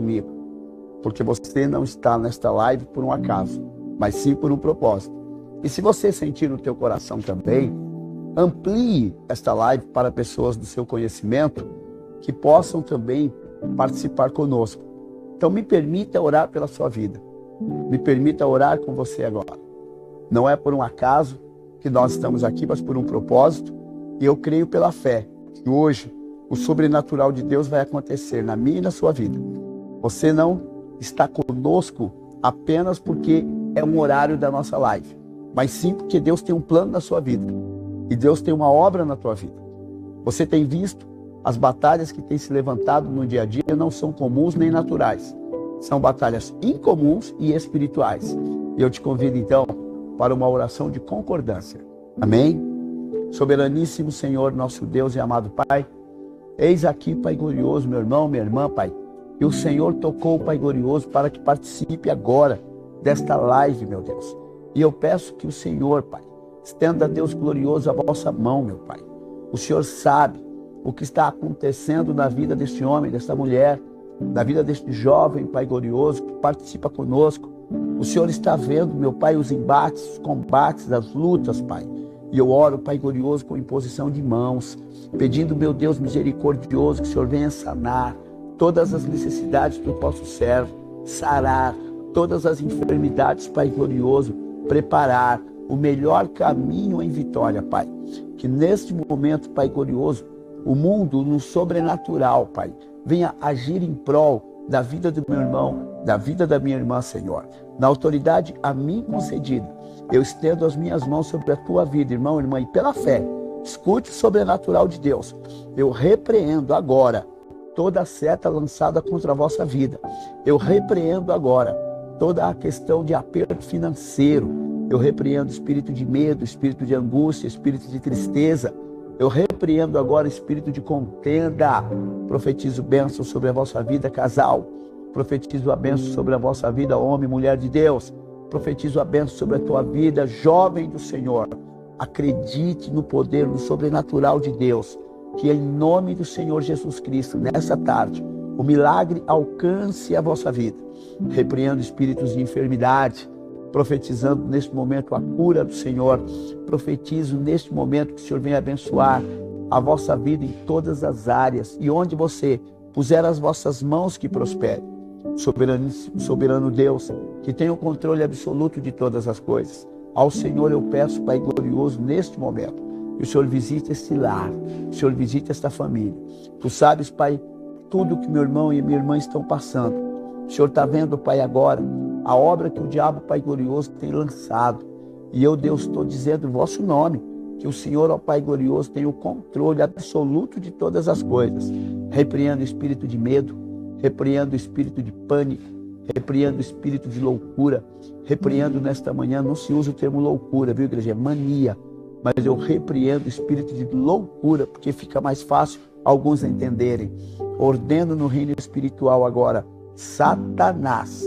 comigo, porque você não está nesta live por um acaso, mas sim por um propósito. E se você sentir no teu coração também, amplie esta live para pessoas do seu conhecimento que possam também participar conosco. Então me permita orar pela sua vida. Me permita orar com você agora. Não é por um acaso que nós estamos aqui, mas por um propósito. E eu creio pela fé que hoje o sobrenatural de Deus vai acontecer na minha e na sua vida. Você não está conosco apenas porque é um horário da nossa live, mas sim porque Deus tem um plano na sua vida. E Deus tem uma obra na tua vida. Você tem visto as batalhas que têm se levantado no dia a dia não são comuns nem naturais. São batalhas incomuns e espirituais. E eu te convido então para uma oração de concordância. Amém? Soberaníssimo Senhor, nosso Deus e amado Pai, eis aqui, Pai glorioso, meu irmão, minha irmã, Pai, e o Senhor tocou, Pai glorioso, para que participe agora desta live, meu Deus. E eu peço que o Senhor, Pai, estenda, Deus glorioso, a vossa mão, meu Pai. O Senhor sabe o que está acontecendo na vida deste homem, desta mulher, na vida deste jovem, Pai glorioso, que participa conosco. O Senhor está vendo, meu Pai, os embates, os combates, as lutas, Pai. E eu oro, Pai glorioso, com imposição de mãos, pedindo, meu Deus misericordioso, que o Senhor venha sanar todas as necessidades do vosso servo, sarar todas as enfermidades, Pai glorioso, preparar o melhor caminho em vitória, Pai. Que neste momento, Pai glorioso, o mundo no sobrenatural, Pai, venha agir em prol da vida do meu irmão, da vida da minha irmã, Senhor. Na autoridade a mim concedida, eu estendo as minhas mãos sobre a tua vida, irmão, irmã, e pela fé, escute o sobrenatural de Deus. Eu repreendo agora toda a seta lançada contra a vossa vida. Eu repreendo agora toda a questão de aperto financeiro. Eu repreendo espírito de medo, espírito de angústia, espírito de tristeza. Eu repreendo agora espírito de contenda. Profetizo bênção sobre a vossa vida, casal. Profetizo a bênção sobre a vossa vida, homem, mulher de Deus. Profetizo a bênção sobre a tua vida, jovem do Senhor. Acredite no poder, no sobrenatural de Deus. Que em nome do Senhor Jesus Cristo, nessa tarde, o milagre alcance a vossa vida. Repreendo espíritos de enfermidade, profetizando neste momento a cura do Senhor. Profetizo neste momento que o Senhor venha abençoar a vossa vida em todas as áreas. E onde você puser as vossas mãos, que prospere. Soberano Deus, que tem o controle absoluto de todas as coisas. Ao Senhor eu peço, Pai glorioso, neste momento, que o Senhor visite este lar, que o Senhor visite esta família. Tu sabes, Pai, tudo que meu irmão e minha irmã estão passando. O Senhor está vendo, Pai, agora, a obra que o diabo, Pai glorioso, tem lançado. E eu, Deus, estou dizendo em vosso nome, que o Senhor, ó Pai glorioso, tem o controle absoluto de todas as coisas. Repreendo o espírito de medo, repreendo o espírito de pânico, repreendo o espírito de loucura, repreendo nesta manhã, não se usa o termo loucura, viu, igreja? É mania, mas eu repreendo o espírito de loucura, porque fica mais fácil alguns entenderem. Ordeno no reino espiritual agora, Satanás,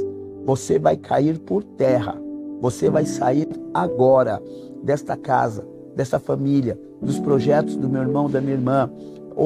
você vai cair por terra, você vai sair agora desta casa, desta família, dos projetos do meu irmão, da minha irmã.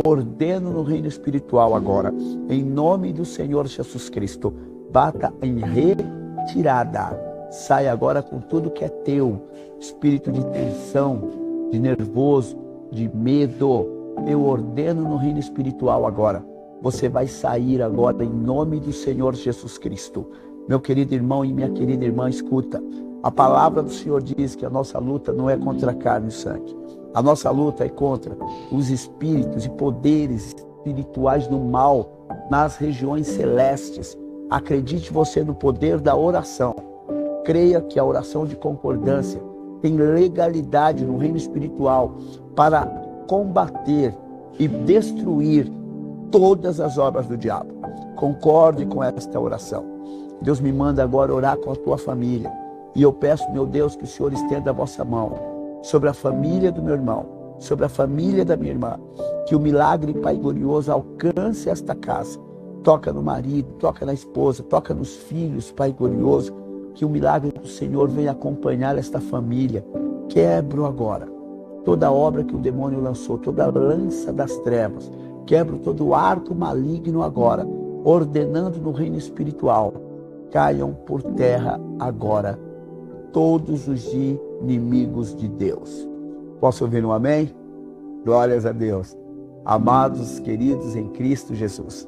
Ordeno no reino espiritual agora, em nome do Senhor Jesus Cristo, bata em retirada, sai agora com tudo que é teu, espírito de tensão, de nervoso, de medo, eu ordeno no reino espiritual agora, você vai sair agora em nome do Senhor Jesus Cristo. Meu querido irmão e minha querida irmã, escuta, a palavra do Senhor diz que a nossa luta não é contra a carne e sangue. A nossa luta é contra os espíritos e poderes espirituais do mal nas regiões celestes. Acredite você no poder da oração. Creia que a oração de concordância tem legalidade no reino espiritual para combater e destruir todas as obras do diabo. Concorde com esta oração. Deus me manda agora orar com a tua família. E eu peço, meu Deus, que o Senhor estenda a vossa mão sobre a família do meu irmão, sobre a família da minha irmã, que o milagre, Pai glorioso, alcance esta casa. Toca no marido, toca na esposa, toca nos filhos, Pai glorioso, que o milagre do Senhor venha acompanhar esta família. Quebro agora toda obra que o demônio lançou, toda a lança das trevas, quebro todo o arco maligno agora, ordenando no reino espiritual, caiam por terra agora todos os inimigos de Deus. Posso ouvir um amém? Glórias a Deus. Amados, queridos em Cristo Jesus,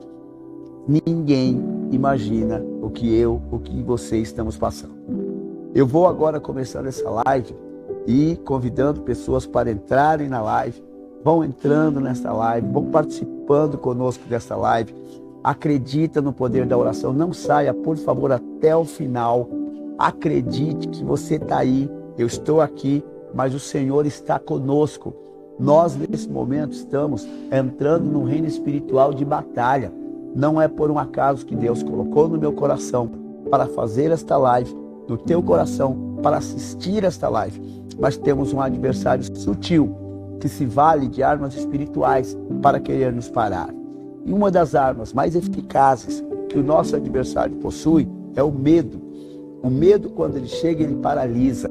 ninguém imagina o que você estamos passando. Eu vou agora começar essa live e convidando pessoas para entrarem na live. Vão entrando nessa live, vão participando conosco dessa live. Acredita no poder da oração. Não saia, por favor, até o final. Acredite que você está aí. Eu estou aqui, mas o Senhor está conosco. Nós, nesse momento, estamos entrando num reino espiritual de batalha. Não é por um acaso que Deus colocou no meu coração para fazer esta live, no teu coração, para assistir esta live. Mas temos um adversário sutil, que se vale de armas espirituais para querer nos parar. E uma das armas mais eficazes que o nosso adversário possui é o medo. O medo, quando ele chega, ele paralisa.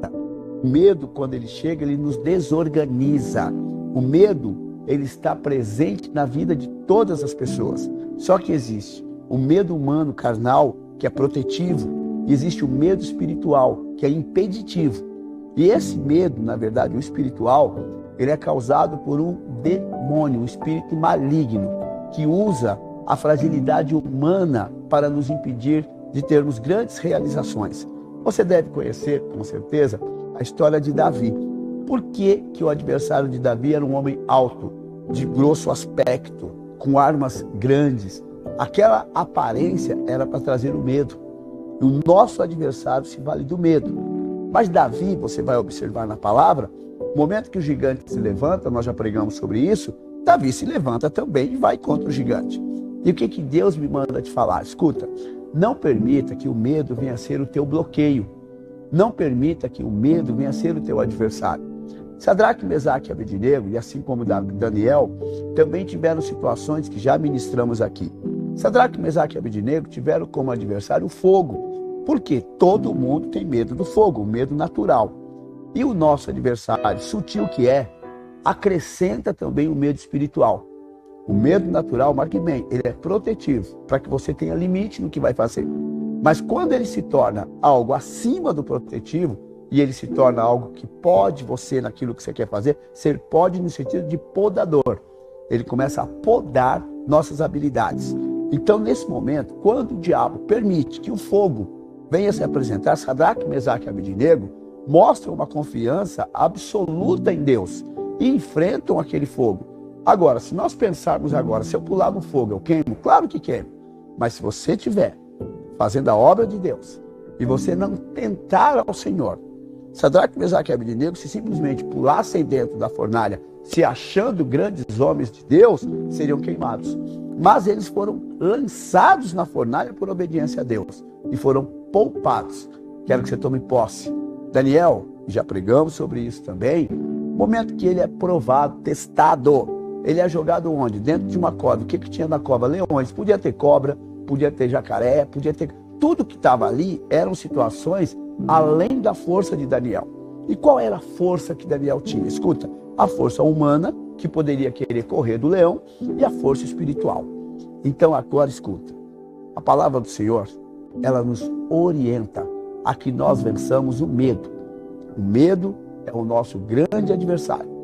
O medo, quando ele chega, ele nos desorganiza. O medo, ele está presente na vida de todas as pessoas. Só que existe o medo humano, carnal, que é protetivo, e existe o medo espiritual, que é impeditivo. E esse medo, na verdade, o espiritual, ele é causado por um demônio, um espírito maligno, que usa a fragilidade humana para nos impedir de termos grandes realizações. Você deve conhecer, com certeza, a história de Davi. Por que o adversário de Davi era um homem alto, de grosso aspecto, com armas grandes? Aquela aparência era para trazer o medo. E o nosso adversário se vale do medo. Mas Davi, você vai observar na palavra, no momento que o gigante se levanta, nós já pregamos sobre isso, Davi se levanta também e vai contra o gigante. E o que Deus me manda te falar? Escuta, não permita que o medo venha a ser o teu bloqueio. Não permita que o medo venha a ser o teu adversário. Sadraque, Mesaque e Abednego, e assim como Daniel, também tiveram situações que já ministramos aqui. Sadraque, Mesaque e Abednego tiveram como adversário o fogo. Porque todo mundo tem medo do fogo, o medo natural. E o nosso adversário, sutil que é, acrescenta também o medo espiritual. O medo natural, marque bem, ele é protetivo, para que você tenha limite no que vai fazer. Mas quando ele se torna algo acima do protetivo, e ele se torna algo que pode você, naquilo que você quer fazer, ser pode no sentido de podador. Ele começa a podar nossas habilidades. Então, nesse momento, quando o diabo permite que o fogo venha se apresentar, Sadraque, Mesaque e Abednego mostram uma confiança absoluta em Deus e enfrentam aquele fogo. Agora, se nós pensarmos agora, se eu pular no fogo, eu queimo? Claro que queimo. Mas se você estiver fazendo a obra de Deus e você não tentar ao Senhor, Sadraque, Mesaque e Abednego, se simplesmente pulassem dentro da fornalha, se achando grandes homens de Deus, seriam queimados. Mas eles foram lançados na fornalha por obediência a Deus e foram poupados. Quero que você tome posse. Daniel, já pregamos sobre isso também, no momento que ele é provado, testado, ele é jogado onde? Dentro de uma cova. O que tinha na cova? Leões. Podia ter cobra, podia ter jacaré, podia ter... Tudo que estava ali eram situações além da força de Daniel. E qual era a força que Daniel tinha? Escuta, a força humana, que poderia querer correr do leão, e a força espiritual. Então agora escuta, a palavra do Senhor, ela nos orienta a que nós vençamos o medo. O medo é o nosso grande adversário.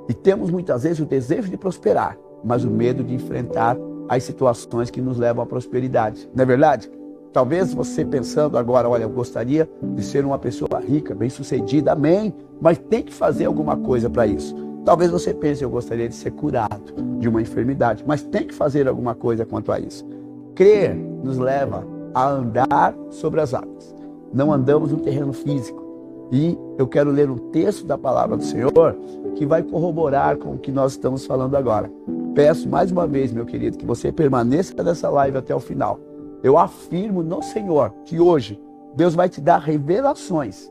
E temos muitas vezes o desejo de prosperar, mas o medo de enfrentar as situações que nos levam à prosperidade. Não é verdade? Talvez você pensando agora, olha, eu gostaria de ser uma pessoa rica, bem-sucedida, amém, mas tem que fazer alguma coisa para isso. Talvez você pense, eu gostaria de ser curado de uma enfermidade, mas tem que fazer alguma coisa quanto a isso. Crer nos leva a andar sobre as águas. Não andamos no terreno físico. E eu quero ler um texto da palavra do Senhor que vai corroborar com o que nós estamos falando agora. Peço mais uma vez, meu querido, que você permaneça nessa live até o final. Eu afirmo no Senhor que hoje Deus vai te dar revelações.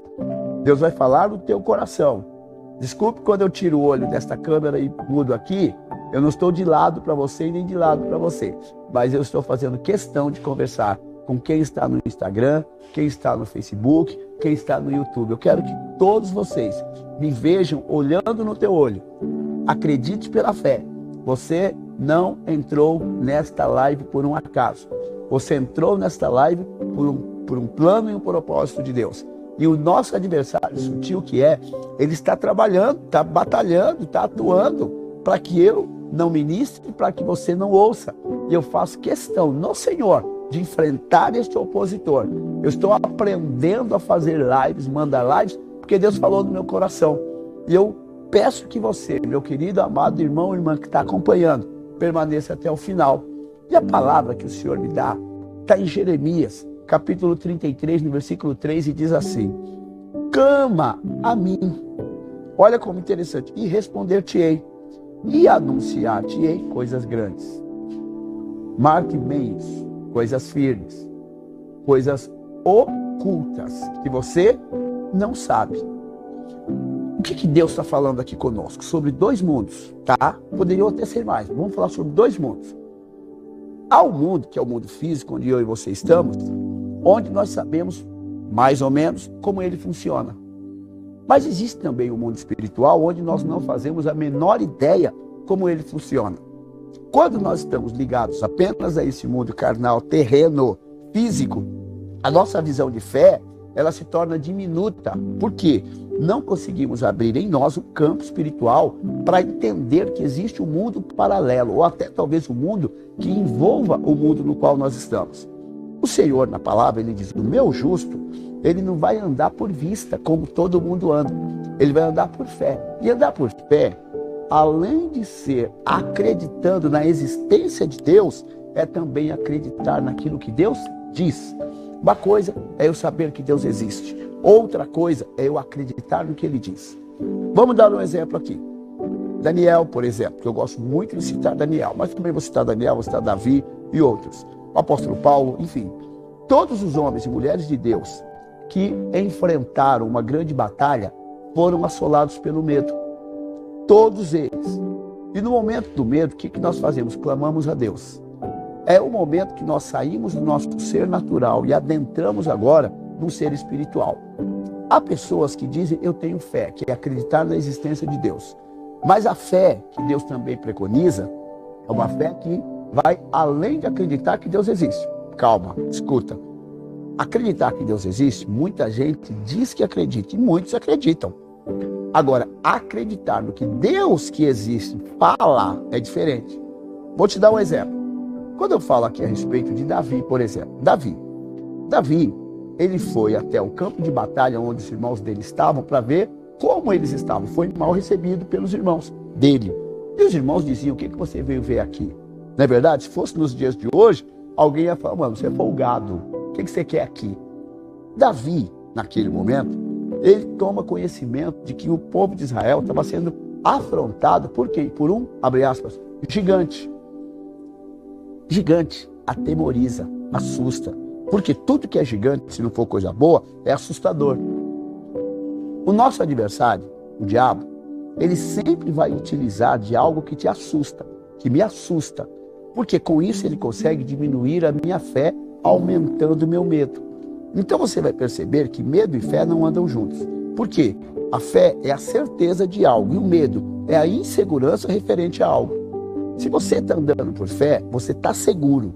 Deus vai falar no teu coração. Desculpe quando eu tiro o olho desta câmera e mudo aqui, eu não estou de lado para você e nem de lado para você. Mas eu estou fazendo questão de conversar com quem está no Instagram, quem está no Facebook, quem está no YouTube. Eu quero que todos vocês me vejam olhando no teu olho. Acredite pela fé. Você não entrou nesta live por um acaso. Você entrou nesta live por um plano e um propósito de Deus. E o nosso adversário sutil que ele está trabalhando, está batalhando, está atuando para que eu não ministre, para que você não ouça. E eu faço questão, no Senhor, de enfrentar este opositor. Eu estou aprendendo a fazer lives, mandar lives, porque Deus falou no meu coração. E eu peço que você, meu querido, amado irmão ou irmã que está acompanhando, permaneça até o final. E a palavra que o Senhor me dá está em Jeremias, capítulo 33, no versículo 3, e diz assim: clama a mim, olha como interessante, e responder-te-ei, e anunciar-te-ei coisas grandes. Marque bem isso, coisas firmes, coisas ocultas, que você não sabe. O que Deus está falando aqui conosco? Sobre dois mundos, tá? Poderiam até ser mais, vamos falar sobre dois mundos. Há um mundo, que é o mundo físico, onde eu e você estamos, onde nós sabemos, mais ou menos, como ele funciona. Mas existe também o mundo espiritual, onde nós não fazemos a menor ideia como ele funciona. Quando nós estamos ligados apenas a esse mundo carnal, terreno, físico, a nossa visão de fé, ela se torna diminuta. Por quê? Não conseguimos abrir em nós o campo espiritual para entender que existe um mundo paralelo, ou até talvez um mundo que envolva o mundo no qual nós estamos. O Senhor, na palavra, ele diz: o meu justo, ele não vai andar por vista, como todo mundo anda. Ele vai andar por fé. E andar por fé, além de ser acreditando na existência de Deus, é também acreditar naquilo que Deus diz. Uma coisa é eu saber que Deus existe. Outra coisa é eu acreditar no que Ele diz. Vamos dar um exemplo aqui. Daniel, por exemplo, que eu gosto muito de citar Daniel, mas também vou citar Daniel, vou citar Davi e outros. O apóstolo Paulo, enfim. Todos os homens e mulheres de Deus que enfrentaram uma grande batalha foram assolados pelo medo. Todos eles. E no momento do medo, o que nós fazemos? Clamamos a Deus. É o momento que nós saímos do nosso ser natural e adentramos agora num ser espiritual. Há pessoas que dizem: eu tenho fé, que é acreditar na existência de Deus. Mas a fé que Deus também preconiza é uma fé que vai além de acreditar que Deus existe. Calma, escuta. Acreditar que Deus existe, muita gente diz que acredita e muitos acreditam. Agora, acreditar no que Deus que existe fala é diferente. Vou te dar um exemplo. Quando eu falo aqui a respeito de Davi, por exemplo. Davi, ele foi até o campo de batalha onde os irmãos dele estavam para ver como eles estavam. Foi mal recebido pelos irmãos dele. E os irmãos diziam: o que você veio ver aqui? Não é verdade? Se fosse nos dias de hoje, alguém ia falar: mano, você é folgado. O que você quer aqui? Davi, naquele momento, ele toma conhecimento de que o povo de Israel estava sendo afrontado por quem? Por um, abre aspas, gigante. Gigante atemoriza, assusta. Porque tudo que é gigante, se não for coisa boa, é assustador. O nosso adversário, o diabo, ele sempre vai utilizar de algo que te assusta, que me assusta. Porque com isso ele consegue diminuir a minha fé, aumentando o meu medo. Então você vai perceber que medo e fé não andam juntos. Por quê? A fé é a certeza de algo e o medo é a insegurança referente a algo. Se você está andando por fé, você está seguro.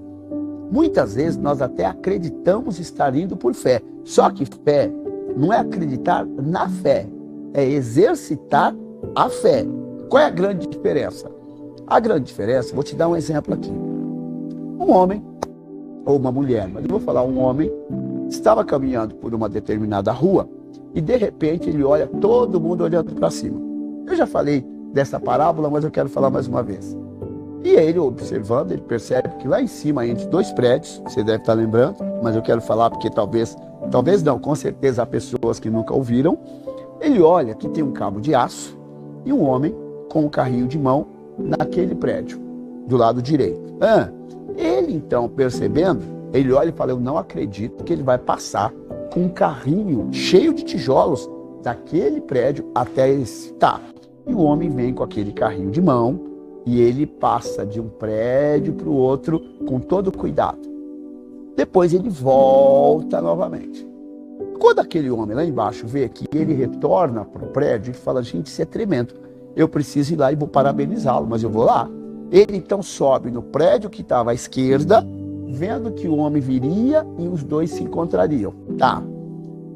Muitas vezes nós até acreditamos estar indo por fé. Só que fé não é acreditar na fé, é exercitar a fé. Qual é a grande diferença? A grande diferença, vou te dar um exemplo aqui. Um homem ou uma mulher, mas eu vou falar um homem, estava caminhando por uma determinada rua e de repente ele olha todo mundo olhando para cima. Eu já falei dessa parábola, mas eu quero falar mais uma vez. E ele observando, ele percebe que lá em cima, entre dois prédios, você deve estar lembrando, mas eu quero falar porque talvez não, com certeza há pessoas que nunca ouviram. Ele olha que tem um cabo de aço e um homem com um carrinho de mão naquele prédio, do lado direito. Ele então, percebendo, ele olha e fala: eu não acredito que ele vai passar com um carrinho cheio de tijolos daquele prédio até esse. Tá. E o homem vem com aquele carrinho de mão e ele passa de um prédio para o outro com todo cuidado. Depois ele volta novamente. Quando aquele homem lá embaixo vê que ele retorna para o prédio, ele fala: gente, isso é tremendo. Eu preciso ir lá e vou parabenizá-lo, mas eu vou lá. Ele então sobe no prédio que estava à esquerda vendo que o homem viria e os dois se encontrariam. Tá.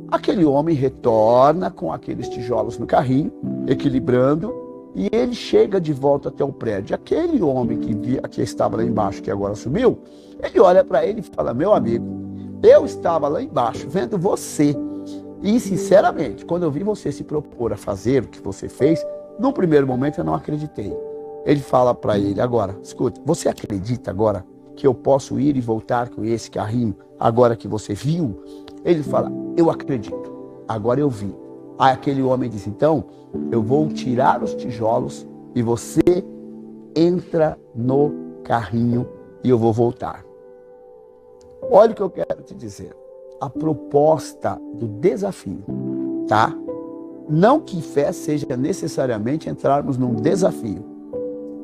Aquele homem retorna com aqueles tijolos no carrinho, equilibrando, e ele chega de volta até o prédio. Aquele homem que estava lá embaixo, que agora subiu, ele olha para ele e fala: meu amigo, eu estava lá embaixo vendo você. E, sinceramente, quando eu vi você se propor a fazer o que você fez, no primeiro momento eu não acreditei. Ele fala para ele: agora, escuta, você acredita agora que eu posso ir e voltar com esse carrinho agora que você viu? Ele fala: eu acredito, agora eu vi. Aí aquele homem diz: então, eu vou tirar os tijolos e você entra no carrinho e eu vou voltar. Olha o que eu quero te dizer. A proposta do desafio, tá? Não que fé seja necessariamente entrarmos num desafio,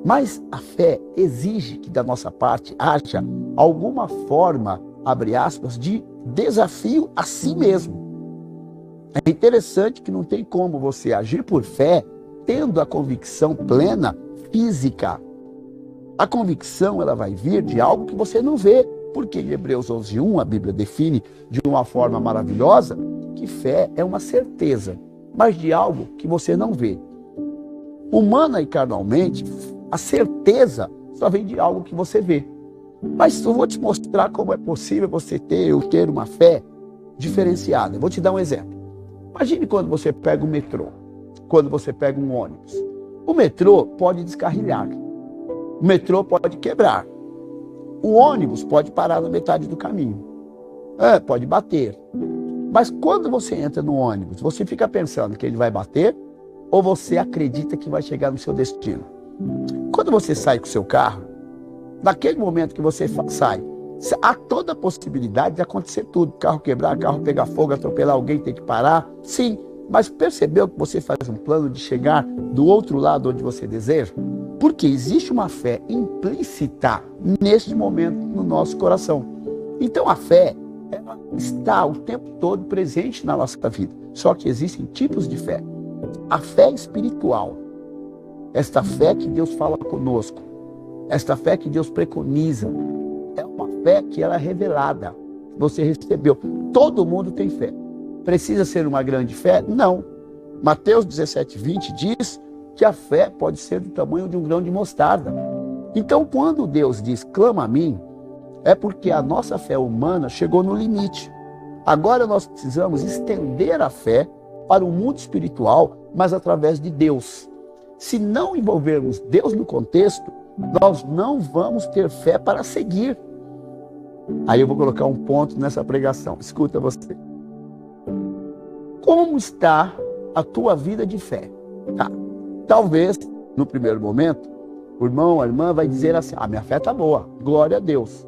mas a fé exige que da nossa parte haja alguma forma, abre aspas, de desafio a si mesmo. É interessante que não tem como você agir por fé tendo a convicção plena física. A convicção, ela vai vir de algo que você não vê, porque em Hebreus 11:1 a Bíblia define de uma forma maravilhosa que fé é uma certeza, mas de algo que você não vê. Humana e carnalmente, a certeza só vem de algo que você vê. Mas eu vou te mostrar como é possível você ter uma fé diferenciada. Eu vou te dar um exemplo. Imagine quando você pega o metrô, quando você pega um ônibus. O metrô pode descarrilhar, o metrô pode quebrar, o ônibus pode parar na metade do caminho, pode bater. Mas quando você entra no ônibus, você fica pensando que ele vai bater ou você acredita que vai chegar no seu destino? Quando você sai com o seu carro, naquele momento que você sai, há toda a possibilidade de acontecer tudo. Carro quebrar, carro pegar fogo, atropelar alguém, ter que parar. Sim, mas percebeu que você faz um plano de chegar do outro lado onde você deseja? Porque existe uma fé implícita neste momento no nosso coração. Então a fé, ela está o tempo todo presente na nossa vida. Só que existem tipos de fé. A fé espiritual, esta fé que Deus fala conosco, esta fé que Deus preconiza, é uma fé que ela é revelada. Você recebeu. Todo mundo tem fé. Precisa ser uma grande fé? Não. Mateus 17:20 diz que a fé pode ser do tamanho de um grão de mostarda. Então, quando Deus diz, clama a mim, é porque a nossa fé humana chegou no limite. Agora nós precisamos estender a fé para o mundo espiritual, mas através de Deus. Se não envolvermos Deus no contexto, nós não vamos ter fé para seguir. Aí eu vou colocar um ponto nessa pregação. Escuta você. Como está a tua vida de fé? Tá. Talvez, no primeiro momento, o irmão, a irmã vai dizer assim: minha fé está boa, glória a Deus.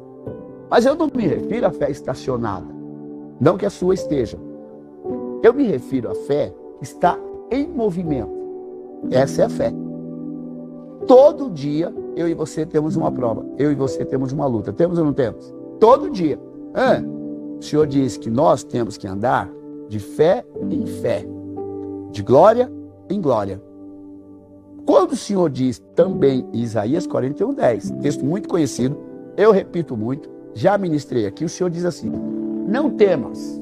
Mas eu não me refiro à fé estacionada. Não que a sua esteja. Eu me refiro à fé que está em movimento. Essa é a fé. Todo dia, eu e você temos uma prova. Eu e você temos uma luta. Temos ou não temos? Todo dia. O Senhor diz que nós temos que andar de fé em fé, de glória em glória. Quando o Senhor diz também em Isaías 41:10, texto muito conhecido, eu repito muito, já ministrei aqui, o Senhor diz assim: não temas,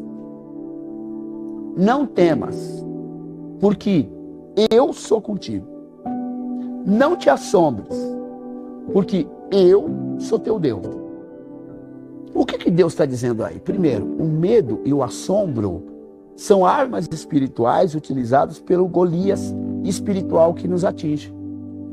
porque eu sou contigo. Não te assombres, porque eu sou teu Deus. O que Deus está dizendo aí? Primeiro, o medo e o assombro são armas espirituais utilizadas pelo Golias espiritual que nos atinge.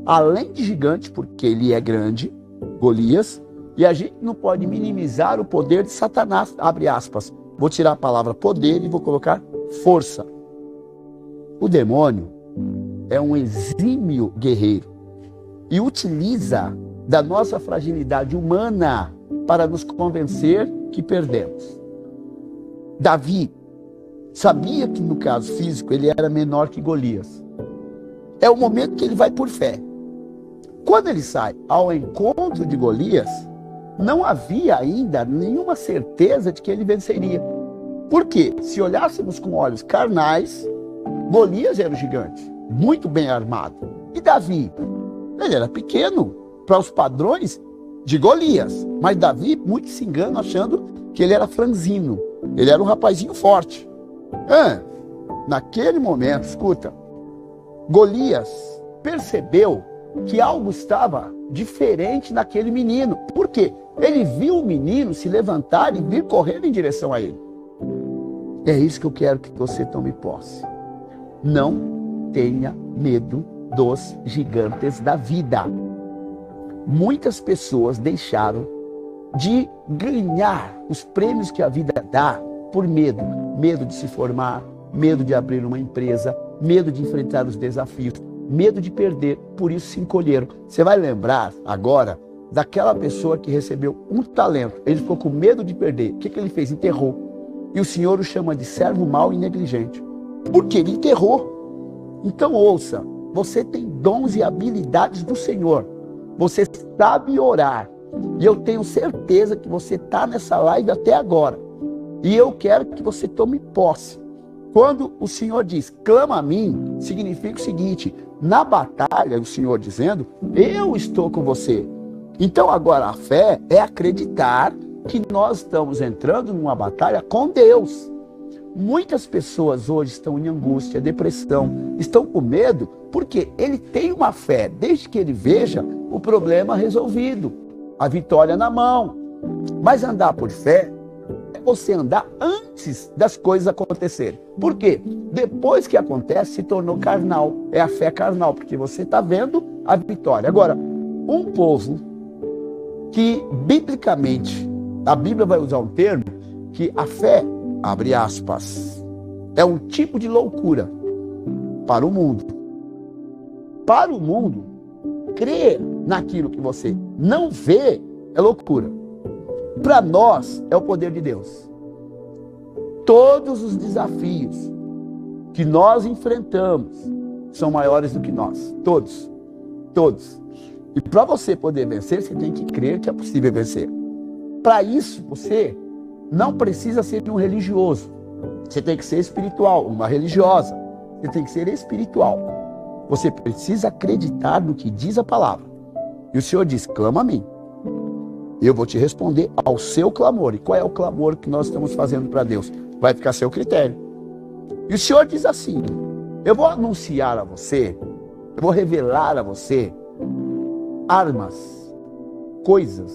Além de gigante, porque ele é grande, Golias, e a gente não pode minimizar o poder de Satanás, abre aspas. Vou tirar a palavra poder e vou colocar força. O demônio é um exímio guerreiro e utiliza da nossa fragilidade humana para nos convencer que perdemos. Davi sabia que no caso físico ele era menor que Golias. É o momento que ele vai por fé. Quando ele sai ao encontro de Golias, não havia ainda nenhuma certeza de que ele venceria. Por quê? Se olhássemos com olhos carnais, Golias era o gigante, muito bem armado. E Davi, ele era pequeno. Para os padrões, de Golias. Mas Davi, muitos se enganam achando que ele era franzino. Ele era um rapazinho forte. Naquele momento, escuta, Golias percebeu que algo estava diferente naquele menino. Por quê? Ele viu o menino se levantar e vir correndo em direção a ele. É isso que eu quero que você tome posse. Não tenha medo dos gigantes da vida. Muitas pessoas deixaram de ganhar os prêmios que a vida dá por medo. Medo de se formar, medo de abrir uma empresa, medo de enfrentar os desafios, medo de perder, por isso se encolheram. Você vai lembrar agora daquela pessoa que recebeu um talento, ele ficou com medo de perder. O que ele fez? Enterrou. E o Senhor o chama de servo mau e negligente, porque ele enterrou. Então ouça, você tem dons e habilidades do Senhor, você sabe orar, e eu tenho certeza que você está nessa live até agora, e eu quero que você tome posse. Quando o Senhor diz, clama a mim, significa o seguinte, na batalha, o Senhor dizendo, eu estou com você. Então agora a fé é acreditar que nós estamos entrando numa batalha com Deus. Muitas pessoas hoje estão em angústia, depressão, estão com medo, porque ele tem uma fé, desde que ele veja o problema resolvido, a vitória na mão. Mas andar por fé é você andar antes das coisas acontecerem. Por quê? Depois que acontece, se tornou carnal. É a fé carnal, porque você está vendo a vitória. Agora, um povo que, biblicamente, a Bíblia vai usar um termo que a fé, abre aspas, é um tipo de loucura para o mundo. Para o mundo, crer naquilo que você não vê é loucura. Para nós, é o poder de Deus. Todos os desafios que nós enfrentamos são maiores do que nós. Todos. Todos. E para você poder vencer, você tem que crer que é possível vencer. Para isso, você não precisa ser um religioso. Você tem que ser espiritual, uma religiosa. Você tem que ser espiritual. Você precisa acreditar no que diz a palavra. E o Senhor diz, clama a mim. Eu vou te responder ao seu clamor. E qual é o clamor que nós estamos fazendo para Deus? Vai ficar a seu critério. E o Senhor diz assim, eu vou anunciar a você, eu vou revelar a você armas, coisas,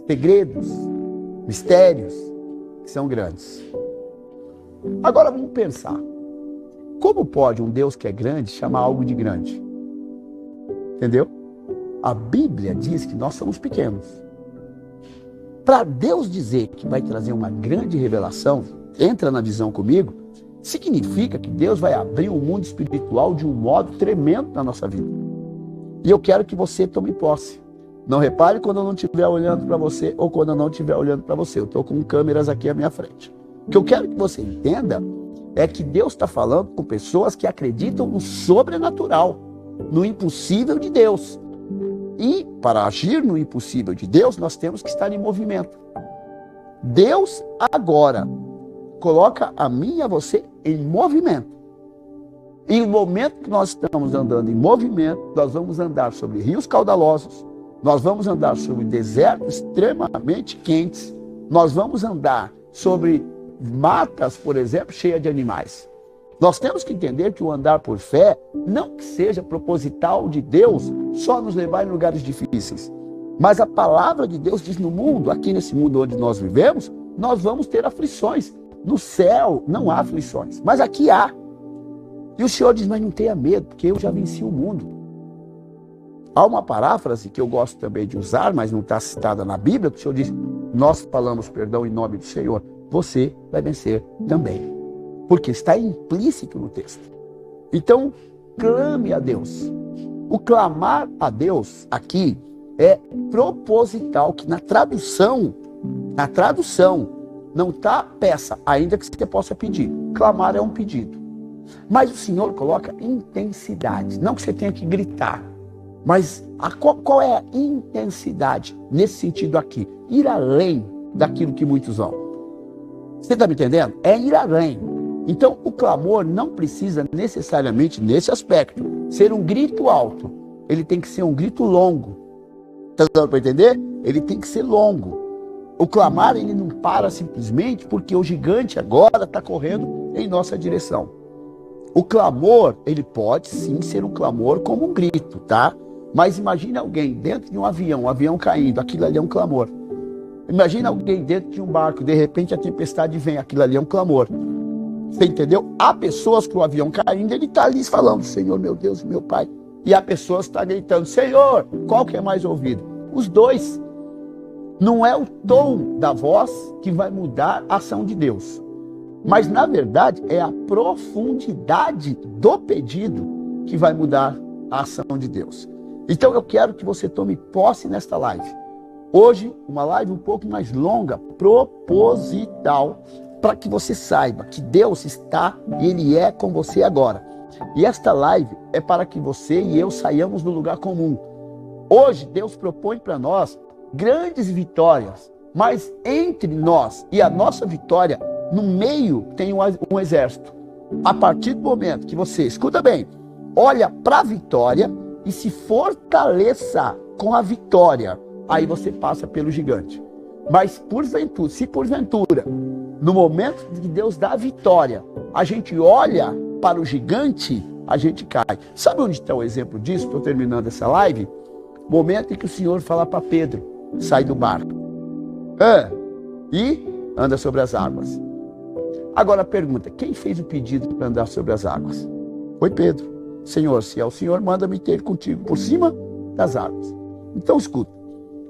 segredos, mistérios que são grandes. Agora vamos pensar. Como pode um Deus que é grande chamar algo de grande? Entendeu? A Bíblia diz que nós somos pequenos. Para Deus dizer que vai trazer uma grande revelação, entra na visão comigo, significa que Deus vai abrir o mundo espiritual de um modo tremendo na nossa vida. E eu quero que você tome posse. Não repare quando eu não estiver olhando para você ou quando eu não estiver olhando para você. Eu estou com câmeras aqui à minha frente. O que eu quero que você entenda é que Deus está falando com pessoas que acreditam no sobrenatural, no impossível de Deus. E para agir no impossível de Deus, nós temos que estar em movimento. Deus agora coloca a mim e a você em movimento. E no momento que nós estamos andando em movimento, nós vamos andar sobre rios caudalosos, nós vamos andar sobre desertos extremamente quentes, nós vamos andar sobre matas, por exemplo, cheias de animais. Nós temos que entender que o andar por fé não que seja proposital de Deus só nos levar em lugares difíceis. Mas a palavra de Deus diz no mundo, aqui nesse mundo onde nós vivemos, nós vamos ter aflições. No céu não há aflições, mas aqui há. E o Senhor diz, mas não tenha medo, porque eu já venci o mundo. Há uma paráfrase que eu gosto também de usar, mas não está citada na Bíblia, que o Senhor diz, nós falamos perdão em nome do Senhor, você vai vencer também. Porque está implícito no texto. Então, clame a Deus. O clamar a Deus aqui é proposital, que na tradução, não está peça, ainda que você possa pedir. Clamar é um pedido. Mas o Senhor coloca intensidade, não que você tenha que gritar. Mas qual é a intensidade nesse sentido aqui? Ir além daquilo que muitos vão. Você está me entendendo? É ir além. Então, o clamor não precisa necessariamente, nesse aspecto, ser um grito alto. Ele tem que ser um grito longo. Está dando para entender? ele tem que ser longo. O clamar, ele não para simplesmente porque o gigante agora está correndo em nossa direção. O clamor, ele pode sim ser um clamor como um grito, tá? Mas imagine alguém dentro de um avião caindo, aquilo ali é um clamor. Imagine alguém dentro de um barco, de repente a tempestade vem, aquilo ali é um clamor. Você entendeu? Há pessoas que o avião caindo, ele está ali falando, Senhor, meu Deus, meu Pai. E há pessoas que estão gritando, Senhor, qual que é mais ouvido? Os dois. Não é o tom da voz que vai mudar a ação de Deus. Mas, na verdade, é a profundidade do pedido que vai mudar a ação de Deus. Então, eu quero que você tome posse nesta live. Hoje, uma live um pouco mais longa, proposital, para que você saiba que Deus está e Ele é com você agora. E esta live é para que você e eu saiamos do lugar comum. Hoje, Deus propõe para nós grandes vitórias, mas entre nós e a nossa vitória, no meio tem um exército. A partir do momento que você, escuta bem, olha para a vitória e se fortaleça com a vitória, aí você passa pelo gigante. Mas porventura, se porventura, no momento que Deus dá a vitória, a gente olha para o gigante, a gente cai. Sabe onde está o exemplo disso? Estou terminando essa live. Momento em que o Senhor fala para Pedro, sai do barco e anda sobre as águas. Agora a pergunta, quem fez o pedido para andar sobre as águas? Foi Pedro. Senhor, se é o Senhor, manda-me ter contigo por cima das águas. Então escuta,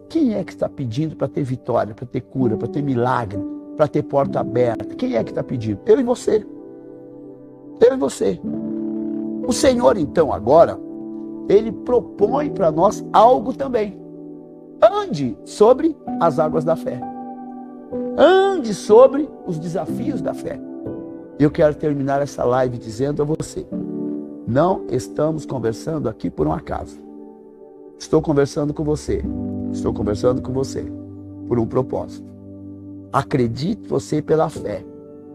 quem é que está pedindo para ter vitória, para ter cura, para ter milagre, para ter porta aberta? Quem é que está pedindo? Eu e você. Eu e você. O Senhor, então, agora, Ele propõe para nós algo também. Ande sobre as águas da fé. Ande sobre os desafios da fé. Eu quero terminar essa live dizendo a você, não estamos conversando aqui por um acaso. Estou conversando com você. Estou conversando com você por um propósito. Acredite você pela fé.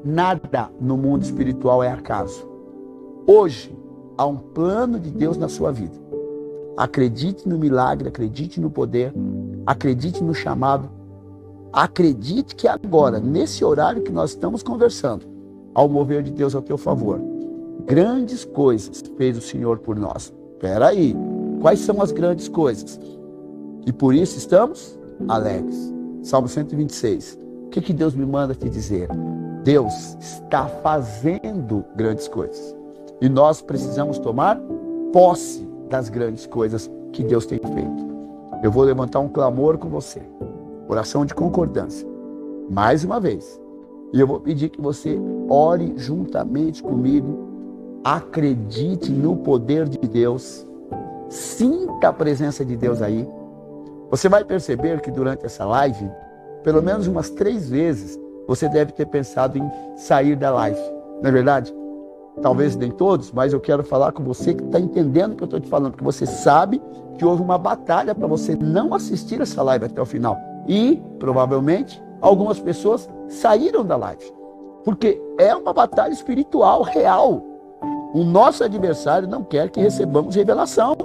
Nada no mundo espiritual é acaso. Hoje, há um plano de Deus na sua vida. Acredite no milagre, acredite no poder, acredite no chamado. Acredite que agora, nesse horário que nós estamos conversando, ao mover de Deus ao teu favor, grandes coisas fez o Senhor por nós. Espera aí, quais são as grandes coisas? E por isso estamos alegres. Salmo 126. O que Deus me manda te dizer? Deus está fazendo grandes coisas. E nós precisamos tomar posse das grandes coisas que Deus tem feito. Eu vou levantar um clamor com você. Oração de concordância. Mais uma vez. E eu vou pedir que você ore juntamente comigo. Acredite no poder de Deus. Sinta a presença de Deus aí. Você vai perceber que durante essa live, pelo menos umas 3 vezes, você deve ter pensado em sair da live. Não é verdade? Talvez nem todos, mas eu quero falar com você que está entendendo o que eu estou te falando, porque você sabe que houve uma batalha para você não assistir essa live até o final. E, provavelmente, algumas pessoas saíram da live. Porque é uma batalha espiritual real. O nosso adversário não quer que recebamos revelação.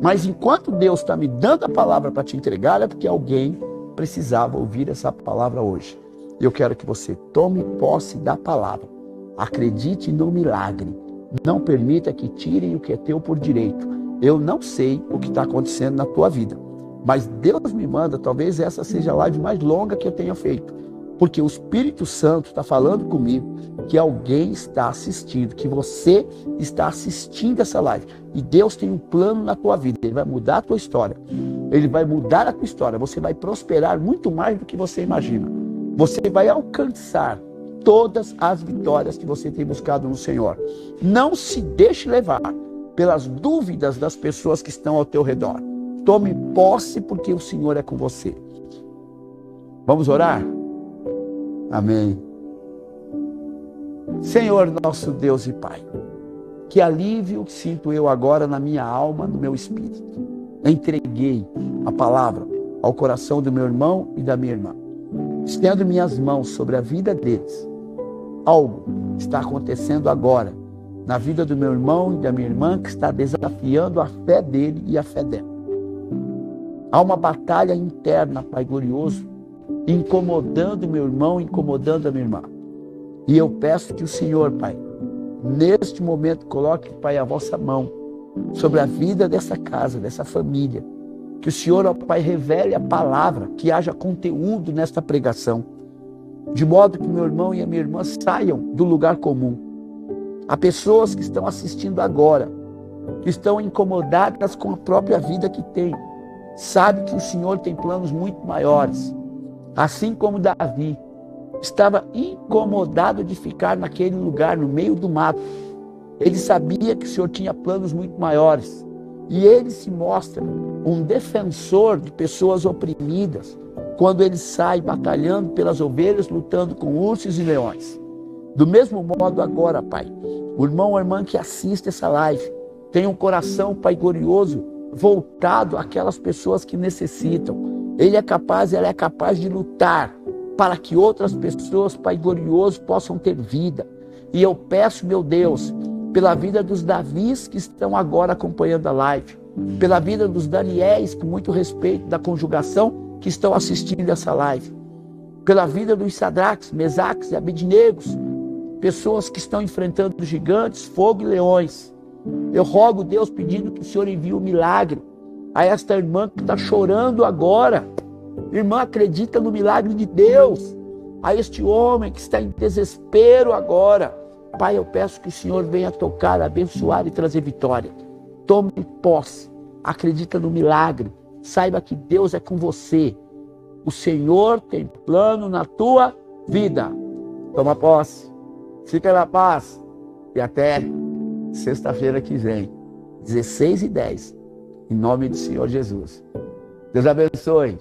Mas enquanto Deus está me dando a palavra para te entregar, é porque alguém precisava ouvir essa palavra hoje. E eu quero que você tome posse da palavra. Acredite no milagre. Não permita que tirem o que é teu por direito. Eu não sei o que está acontecendo na tua vida. Mas Deus me manda, talvez essa seja a live mais longa que eu tenha feito. Porque o Espírito Santo está falando comigo que alguém está assistindo, que você está assistindo essa live. E Deus tem um plano na tua vida. Ele vai mudar a tua história. Ele vai mudar a tua história. Você vai prosperar muito mais do que você imagina. Você vai alcançar todas as vitórias que você tem buscado no Senhor. Não se deixe levar pelas dúvidas das pessoas que estão ao teu redor. Tome posse porque o Senhor é com você. Vamos orar? Amém. Senhor nosso Deus e Pai, que alívio sinto eu agora na minha alma, no meu espírito. Entreguei a palavra ao coração do meu irmão e da minha irmã. Estendo minhas mãos sobre a vida deles. Algo está acontecendo agora na vida do meu irmão e da minha irmã que está desafiando a fé dele e a fé dela. Há uma batalha interna, Pai glorioso, incomodando meu irmão, incomodando a minha irmã. E eu peço que o Senhor, Pai, neste momento, coloque, Pai, a vossa mão sobre a vida dessa casa, dessa família. Que o Senhor, ó Pai, revele a palavra, que haja conteúdo nesta pregação, de modo que meu irmão e a minha irmã saiam do lugar comum. Há pessoas que estão assistindo agora, que estão incomodadas com a própria vida que têm. Sabe que o Senhor tem planos muito maiores. Assim como Davi estava incomodado de ficar naquele lugar, no meio do mato. Ele sabia que o Senhor tinha planos muito maiores. E ele se mostra um defensor de pessoas oprimidas, quando ele sai batalhando pelas ovelhas, lutando com ursos e leões. Do mesmo modo agora, Pai, o irmão ou a irmã que assiste essa live, tem um coração, Pai glorioso, voltado àquelas pessoas que necessitam. Ele é capaz, ela é capaz de lutar para que outras pessoas, Pai glorioso, possam ter vida. E eu peço, meu Deus, pela vida dos Davis que estão agora acompanhando a live, pela vida dos Daniéis, com muito respeito da conjugação, que estão assistindo essa live, pela vida dos Sadraques, Mesaques e Abednegos, pessoas que estão enfrentando gigantes, fogo e leões. Eu rogo, Deus, pedindo que o Senhor envie um milagre a esta irmã que está chorando agora. Irmã, acredita no milagre de Deus. A este homem que está em desespero agora. Pai, eu peço que o Senhor venha tocar, abençoar e trazer vitória. Tome posse. Acredita no milagre. Saiba que Deus é com você. O Senhor tem plano na tua vida. Toma posse. Fica na paz. E até sexta-feira que vem, 16h10. Em nome do Senhor Jesus. Deus abençoe.